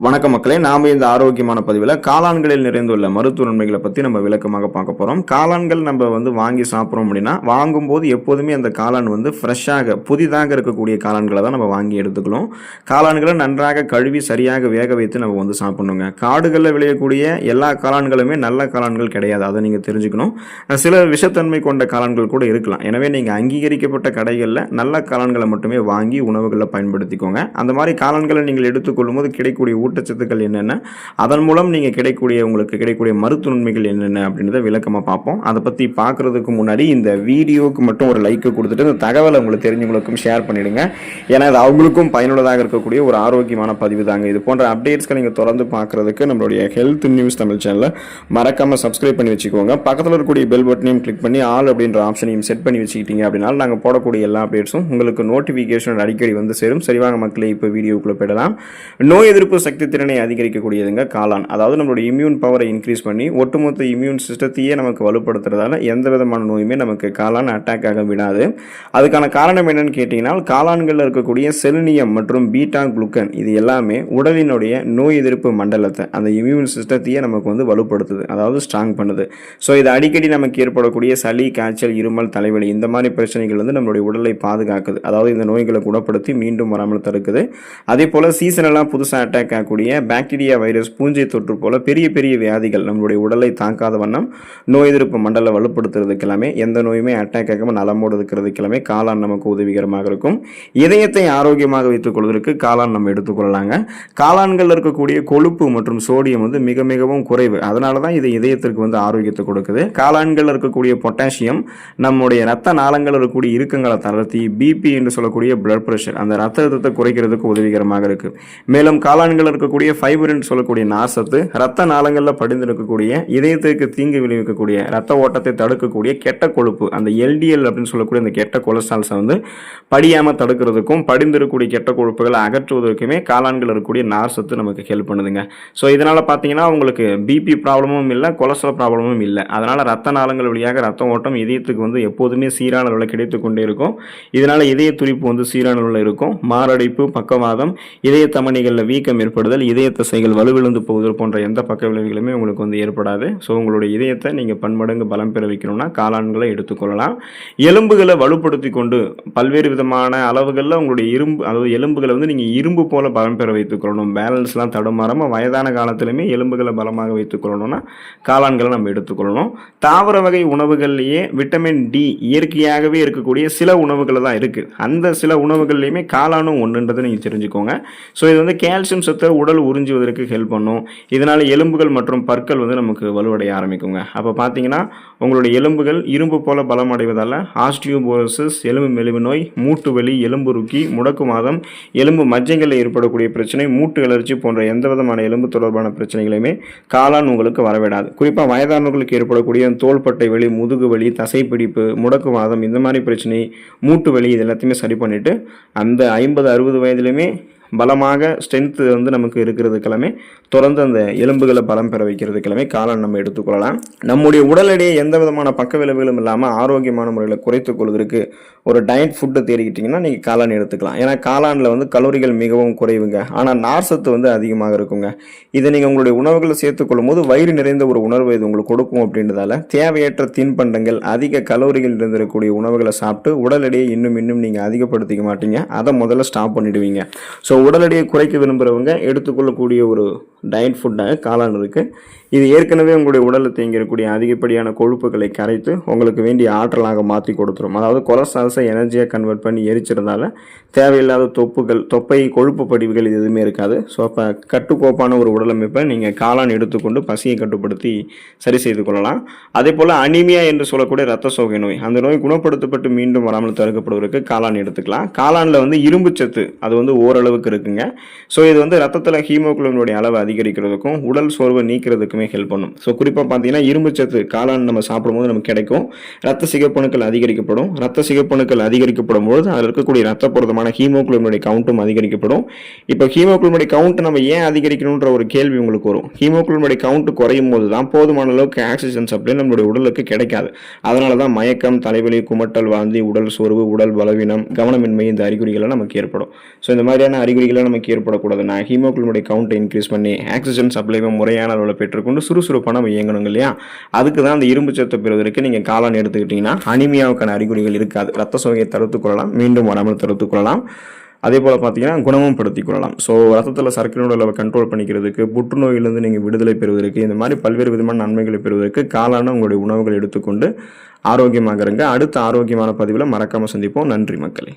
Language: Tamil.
வணக்கம் மக்களே, நாம இந்த ஆரோக்கியமான பதிவில் காளான்களில் நிறைந்துள்ள மருத்துவ நன்மைகளை பற்றி நம்ம விளக்கமாக பார்க்க போகிறோம். காளான்கள் நம்ம வாங்கி சாப்பிட்றோம் அப்படின்னா வாங்கும்போது எப்போதுமே அந்த காளான் ஃப்ரெஷ்ஷாக புதிதாக இருக்கக்கூடிய காளான்களை தான் நம்ம வாங்கி எடுத்துக்கணும். காளான்களை நன்றாக கழுவி சரியாக வேக வைத்து நம்ம சாப்பிடணுங்க. காடுகளில் விளையக்கூடிய எல்லா காளான்களுமே நல்ல காளான்கள் கிடையாது, அதை நீங்கள் தெரிஞ்சுக்கணும். சில விஷத்தன்மை கொண்ட காளான்கள் கூட இருக்கலாம். எனவே நீங்கள் அங்கீகரிக்கப்பட்ட கடைகளில் நல்ல காளான்களை மட்டுமே வாங்கி உணவுகளில் பயன்படுத்திக்கோங்க. அந்த மாதிரி காளான்களை நீங்கள் எடுத்துக்கொள்ளும் போது கிடைக்கக்கூடிய ஊட்டச்சத்துக்கள் என்னென்ன, அதன் மூலம் நீங்கள் உங்களுக்கு கிடைக்கக்கூடிய மருத்துவ நன்மைகள் என்னென்ன அப்படின்றத விளக்கமாக பார்ப்போம். அதை பற்றி பார்க்குறதுக்கு முன்னாடி இந்த வீடியோவுக்கு மட்டும் ஒரு லைக் கொடுத்துட்டு இந்த தகவலை உங்களுக்கு தெரிஞ்சவங்களுக்கும் ஷேர் பண்ணிவிடுங்க. ஏன்னா அது அவங்களுக்கும் பயனுள்ளதாக இருக்கக்கூடிய ஒரு ஆரோக்கியமான பதிவு தாங்க. இது போன்ற அப்டேட்ஸ்களை நீங்கள் தொடர்ந்து பார்க்குறதுக்கு நம்மளுடைய ஹெல்த் நியூஸ் தமிழ் சேனலை மறக்காமல் சப்ஸ்கிரைப் பண்ணி வச்சுக்கோங்க. பக்கத்தில் இருக்கக்கூடிய பெல் பட்டனையும் கிளிக் பண்ணி ஆல் அப்படின்ற ஆப்ஷனையும் செட் பண்ணி வச்சுக்கிட்டீங்க அப்படின்னா நாங்கள் போடக்கூடிய எல்லா அப்டேட்ஸும் உங்களுக்கு நோட்டிஃபிகேஷன் அடிக்கடி சேரும். சரிவாங்க மக்களே, இப்போ வீடியோக்குள்ளே போயிடலாம். நோய் எதிர்ப்பு சக்தி திறனை அதிகரிக்கக்கூடியதுங்க காளான். அதாவது நம்மளுடைய இம்யூன் பவரை இன்க்ரீஸ் பண்ணி ஒட்டுமொத்த இம்யூன் சிஸ்டத்தையே நமக்கு வலுப்படுத்துறதால எந்த விதமான நோயுமே நமக்கு காளான் அட்டாக் ஆக விடாது. அதுக்கான காரணம் என்னன்னு கேட்டீங்கன்னா, காளான்களில் இருக்கக்கூடிய செலினியம் மற்றும் பீட்டா குளுக்கன் இது எல்லாமே உடலினுடைய நோய் எதிர்ப்பு மண்டலத்தை, அந்த இம்யூன் சிஸ்டத்தையே நமக்கு வலுப்படுத்துது, அதாவது ஸ்ட்ராங் பண்ணுது. ஸோ இது அடிக்கடி நமக்கு ஏற்படக்கூடிய சளி, காய்ச்சல், இருமல், தலைவலி இந்த மாதிரி பிரச்சனைகள் நம்மளுடைய உடலை பாதுகாக்குது. அதாவது இந்த நோய்களை குணப்படுத்தி மீண்டும் வராமல் தடுக்குது. அதே போல சீசனெல்லாம் புதுசாக அட்டாக் ஆகக்கூடிய பாக்டீரியா, வைரஸ், பூஞ்சை தொற்று போல பெரிய பெரிய வியாதிகள் நம்மளுடைய உடலை தாக்காத வண்ணம் நோய் எதிர்ப்பு மண்டல வலுப்படுத்துறதுக்கு எல்லாமே, எந்த நோயுமே அட்டாக் ஆகாமல் நலமோடு இருக்கிறதுக்கு எல்லாமே காளான் நமக்கு உதவிகரமாக இருக்கும். இதயத்தை ஆரோக்கியமாக வைத்துக் கொள்வதற்கு காளான் நம்ம எடுத்துக்கொள்ளலாங்க. காளான்கள் இருக்கக்கூடிய கொழுப்பு மற்றும் சோடியம் மிக மிகவும் குறைவு. அதனால தான் இது இதயத்திற்கு ஆரோக்கியத்தை கொடுக்குது. காளான்கள் இருக்கக்கூடிய பொட்டாசியம் நம்முடைய ரத்த நாளங்கள் இருக்கக்கூடிய இறுக்கங்களை தளர்த்தி பிபி என்று சொல்லக்கூடிய பிளட் பிரஷர், அந்த ரத்த அழுத்தத்தை குறைக்கிறதுக்கு உதவிகரமாக இருக்கு. மேலும் காளான்கள் இருக்கக்கூடிய ஃபைபர் என்று சொல்லக்கூடிய நார்சத்து ரத்த நாளங்களில் படிந்திருக்கக்கூடிய இதயத்திற்கு தீங்கு விளைவிக்கக்கூடிய ரத்த ஓட்டத்தை தடுக்கக்கூடிய கெட்ட கொழுப்பு, அந்த எல்டிஎல் அப்படின்னு சொல்லக்கூடிய அந்த கெட்ட கொலஸ்ட்ரால்ஸை படியாமல் தடுக்கிறதுக்கும் படிந்திருக்கக்கூடிய கெட்ட கொழுப்புகளை அகற்றுவதற்குமே காளான்கள் இருக்கக்கூடிய நார்சத்து நமக்கு ஹெல்ப் பண்ணுதுங்க. ஸோ இதனால் பார்த்தீங்கன்னா உங்களுக்கு பிபி ப்ராப்ளமும் இல்லை, கொலஸ்ட்ரால் ப்ராப்ளமும் இல்லை. அதனால் ரத்த நாளங்கள் வழியாக ரத்த ஓட்டம் இதயத்துக்கு எப்போதுமே சீரான அளவில் கிடைத்து கொண்டே இருக்கும். இதனால் இதய துடிப்பு சீரான அளவில் இருக்கும். மாரடைப்பு, பக்கவாதம், இதய தமனிகளில் வீக்கம் ஏற்படுதல், இதய தசைகள் வலுவிழந்து போகுதல் போன்ற எந்த பக்க விளைவுகளுமே உங்களுக்கு ஏற்படாது. ஸோ உங்களுடைய இதயத்தை நீங்கள் பன்மடங்கு பலம் பெற வைக்கணும்னா காளான்களை எடுத்துக்கொள்ளலாம். எலும்புகளை வலுப்படுத்தி கொண்டு பல்வேறு விதமான அளவுகளில் உங்களுடைய எலும்புகளை நீங்கள் இரும்பு போல பலம் பெற வைத்துக் கொள்ளணும். பேலன்ஸ்லாம் தடுமாறாமல் வயதான காலத்திலுமே எலும்புகளை பலமாக வைத்துக் கொள்ளணும்னா காளான்களை நம்ம எடுத்துக்கொள்ளணும். தாவர வகை உணவுகள்லேயே விட்டமின் டி இயற்கையாகவே இருக்கக்கூடிய சில உணவுகள் தான் இருக்குது. அந்த சில உணவுகள்லையுமே காளானும் ஒன்றுன்றதை நீங்கள் தெரிஞ்சுக்கோங்க. ஸோ இது கால்சியம் சத்தை உடல் உறிஞ்சுவதற்கு ஹெல்ப் பண்ணும். இதனால் எலும்புகள் மற்றும் பற்கள் நமக்கு வலுவடைய ஆரம்பிக்குங்க. அப்போ பார்த்தீங்கன்னா உங்களுடைய எலும்புகள் இரும்பு போல பலம் அடைவதால் ஆஸ்டியோபோரோசிஸ், எலும்பு மெலிவு நோய், மூட்டு வலி, எலும்பு ருக்கி, முடக்குவாதம், எலும்பு மஜ்ஜைகளில் ஏற்படக்கூடிய பிரச்சனை, மூட்டு வளர்ச்சி போன்ற எந்த விதமான எலும்பு தொடர்பான பிரச்சனைகளையுமே காளான் உங்களுக்கு வரவிடாது. குறிப்பாக வயதானவர்களுக்கு ஏற்படக்கூடிய தோள்பட்டை வலி, முதுகு வலி, தசைப்பிடிப்பு, முடக்குவாதம் இந்த மாதிரி பிரச்சனை, மூட்டு வலி இது எல்லாத்தையுமே சரி பண்ணிவிட்டு அந்த 50-60 வயதிலுமே பலமாக ஸ்ட்ரென்த்து நமக்கு இருக்கிறதுக்கெல்லாமே தொடர்ந்து அந்த எலும்புகளை பலம் பெற வைக்கிறதுக்கெல்லாமே காளான் நம்ம எடுத்துக்கொள்ளலாம். நம்முடைய உடல் எடையை எந்த விதமான பக்க விளைவுகளும் இல்லாமல் ஆரோக்கியமான முறையில் குறைத்துக் கொள்வதற்கு ஒரு டயட் ஃபுட்டு தேடிக்கிட்டிங்கன்னா நீங்கள் காளான் எடுத்துக்கலாம். ஏன்னா காளானில் கலோரிகள் மிகவும் குறைவுங்க, ஆனால் நார்சத்து அதிகமாக இருக்குங்க. இதை நீங்கள் உங்களுடைய உணவுகளை சேர்த்துக்கொள்ளும் போது வயிறு நிறைந்த ஒரு உணர்வை இது உங்களுக்கு கொடுக்கும். அப்படின்றதால தேவையற்ற தின்பண்டங்கள், அதிக கலோரிகள் இருந்திருக்கக்கூடிய உணவுகளை சாப்பிட்டு உடல் எடையை இன்னும் நீங்கள் அதிகப்படுத்திக்க மாட்டீங்க. அதை முதல்ல ஸ்டாப் பண்ணிடுவீங்க. ஸோ உடல் எடையை குறைக்க விரும்புகிறவங்க எடுத்துக்கொள்ளக்கூடிய ஒரு டயட் ஃபுட்டாக காளான் இருக்குது. இது ஏற்கனவே உங்களுடைய உடலில் தேங்கியிருக்கக்கூடிய அதிகப்படியான கொழுப்புகளை கரைத்து உங்களுக்கு வேண்டிய ஆற்றலாக மாற்றி கொடுத்துரும். அதாவது கொலஸ்ட்ரால்ஸை எனர்ஜியாக கன்வெர்ட் பண்ணி எரிச்சிருந்தால தேவையில்லாத தொப்பை, கொழுப்பு படிவுகள் இது எதுவுமே இருக்காது. ஸோ அப்போ கட்டுக்கோப்பான ஒரு உடலமைப்பை நீங்கள் காளான் எடுத்துக்கொண்டு பசியை கட்டுப்படுத்தி சரி செய்து கொள்ளலாம். அதே போல் அனிமியா என்று சொல்லக்கூடிய ரத்த சோகை நோய், அந்த நோய் குணப்படுத்தப்பட்டு மீண்டும் வராமல் தடுக்கப்படுவதற்கு காளான் எடுத்துக்கலாம். காளானில் இரும்பு சத்து அது ஓரளவுக்கு இருக்குங்க. ஸோ இது ரத்தத்தில் ஹீமோகுளோபினுடைய அளவு அதிகரிக்கிறதுக்கும் உடல் சோர்வை நீக்கிறதுக்குமே ஹெல்ப் பண்ணும். ஸோ குறிப்பாக பார்த்தீங்கன்னா இரும்பு சத்து காளான் நம்ம சாப்பிடும்போது நமக்கு கிடைக்கும். ரத்த சிகப்பணுக்கள் அதிகரிக்கப்படும். ரத்த சிகப்பணுக்கள் அதிகரிக்கப்படும் போது அதில் இருக்கக்கூடிய ரத்த புரதமான ஹீமோகுளோபினுடைய கவுண்ட்டும் அதிகரிக்கப்படும். இப்போ ஹீமோகுளோபினுடைய கவுண்ட் நம்ம ஏன் அதிகரிக்கணுன்ற ஒரு கேள்வி உங்களுக்கு வரும். ஹீமோகுளோபினுடைய கவுண்ட் குறையும் போது தான் போதுமான அளவுக்கு ஆக்சிஜன் சப்ளை நம்மளுடைய உடலுக்கு கிடைக்காது. அதனால தான் மயக்கம், தலைவலி, குமட்டல், வாந்தி, உடல் சோர்வு, உடல் பலவீனம், கவனமின்மை இந்த அறிகுறிகளை நமக்கு ஏற்படும். ஸோ இந்த மாதிரியான அறிகுறிகளை நமக்கு ஏற்படக்கூடாதுன்னா ஹீமோகுளோபினுடைய கவுண்ட்டை இன்க்ரீஸ் பண்ணி ஆக்சிஜன் சப்ளைவை முறையான அளவில் பெற்றுக்கொண்டு சுறுசுறுப்பாக நம்ம இயங்கணும் இல்லையா. அதுக்கு தான் அந்த இரும்பு சத்தை பெறுவதற்கு நீங்கள் காளான் எடுத்துக்கிட்டிங்கன்னா அனிமியாவுக்கான அறிகுறிகள் இருக்காது. ரத்த சோகையை தடுத்துக் கொள்ளலாம், மீண்டும் வராமல் தடுத்துக் கொள்ளலாம். அதே போல் பார்த்தீங்கன்னா குணமும் படுத்திக் கொள்ளலாம். ஸோ ரத்தத்தில் சர்க்கரையோட அளவை கண்ட்ரோல் பண்ணிக்கிறதுக்கு, புற்றுநோயிலிருந்து நீங்கள் விடுதலை பெறுவதற்கு, இந்த மாதிரி பல்வேறு விதமான நன்மைகளை பெறுவதற்கு காளான உங்களுடைய உணவுகள் எடுத்துக்கொண்டு ஆரோக்கியமாக இருங்க. அடுத்த ஆரோக்கியமான பதிவில் மறக்காமல் சந்திப்போம். நன்றி மக்களே.